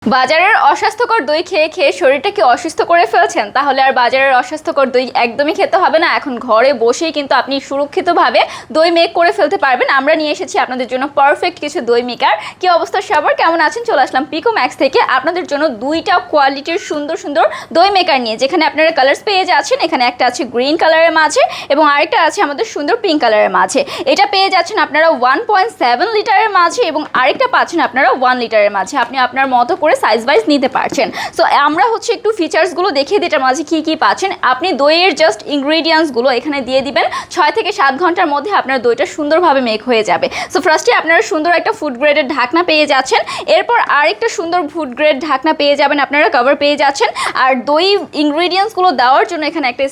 বাজারের অস্বাস্থ্যকর দই খেয়ে খেয়ে শরীরটাকে অসুস্থ করে ফেলছেন, তাহলে আর বাজারের অস্বাস্থ্যকর দই একদমই খেতে হবে না। এখন ঘরে বসেই কিন্তু আপনি সুরক্ষিতভাবে দই মেক করে ফেলতে পারবেন। আমরা নিয়ে এসেছি আপনাদের জন্য পারফেক্ট কিছু দই মেকার। কি অবস্থা সবার, কেমন আছেন? চলে আসলাম পিকো ম্যাক্স থেকে আপনাদের জন্য দুইটা কোয়ালিটির সুন্দর সুন্দর দই মেকার নিয়ে, যেখানে আপনারা কালার্স পেয়ে যাচ্ছেন। এখানে একটা আছে গ্রিন কালারের মাঝে এবং আরেকটা আছে আমাদের সুন্দর পিঙ্ক কালারের মাঝে। এটা পেয়ে যাচ্ছেন আপনারা 1.7 লিটারের মাঝে এবং আরেকটা পাচ্ছেন আপনারা 1 লিটারের মাঝে। আপনি আপনার মতো করে সাইজ ওয়াইজ নিতে পারছেন। সো আমরা একটু ফিচার্সগুলো দেখিয়ে দিই এটার মাঝে কী পাচ্ছেন। আপনি দইয়ের জাস্ট ইনগ্রিডিয়েন্টসগুলো এখানে দিয়ে দিবেন, 6 থেকে 7 ঘন্টার মধ্যে আপনার দইটা সুন্দরভাবে মেক হয়ে যাবে। সো ফার্স্টে আপনারা সুন্দর একটা ফুড গ্রেডের ঢাকনা পেয়ে যাচ্ছেন, এরপর আরেকটা সুন্দর ফুড গ্রেড ঢাকনা পেয়ে যাবেন, আপনারা কভার পেয়ে যাচ্ছেন। আর দই ইনগ্রিডিয়েন্টসগুলো দেওয়ার জন্য এখানে একটা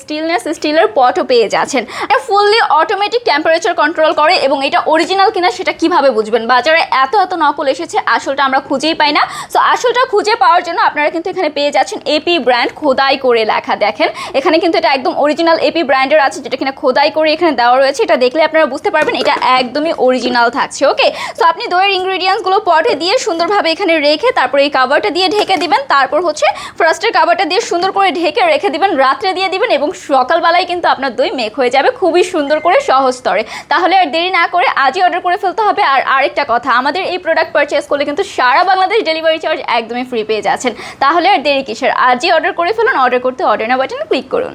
স্টিলের পটও পেয়ে যাচ্ছেন। এটা ফুললি অটোমেটিক টেম্পারেচার কন্ট্রোল করে এবং এটা অরিজিনাল কিনা সেটা কিভাবে বুঝবেন? বাজারে এত নকল এসেছে, আসলটা আমরা খুঁজেই পাই না। সো আসলটা খুঁজে পাওয়ার জন্য আপনারা কিন্তু এখানে পেয়ে যাচ্ছেন এপি ব্র্যান্ড খোদাই করে লেখা। দেখেন এখানে কিন্তু এটা একদম অরিজিনাল এপি ব্র্যান্ডের আছে, যেটা কিনা খোদাই করে এখানে দেওয়া রয়েছে। এটা দেখলে আপনারা বুঝতে পারবেন এটা একদমই অরিজিনাল থাকছে। ওকে, সো আপনি দইয়ের ইনগ্রিডিয়েন্টসগুলো পটে দিয়ে সুন্দরভাবে এখানে রেখে তারপর এই কাভারটা দিয়ে ঢেকে দিবেন। তারপর ফার্স্টের কাভারটা দিয়ে সুন্দর করে ঢেকে রেখে দিবেন, রাত্রে দিয়ে দিবেন এবং সকালবেলায় কিন্তু আপনার দই মেক হয়ে যাবে খুবই সুন্দর করে সহজ স্তরে। তাহলে আর দেরি না করে আজই অর্ডার করে ফেলতে হবে। আর আরেকটা কথা, আমাদের এই প্রোডাক্ট পারচেস করলে কিন্তু সারা বাংলাদেশ ডেলিভারি চার্জ একদমই ফ্রি পেয়ে যাচ্ছেন। তাহলে আর দেরি কিসের, আজই অর্ডার করে ফেলুন। অর্ডার করতে অর্ডার নাও বাটনে ক্লিক করুন।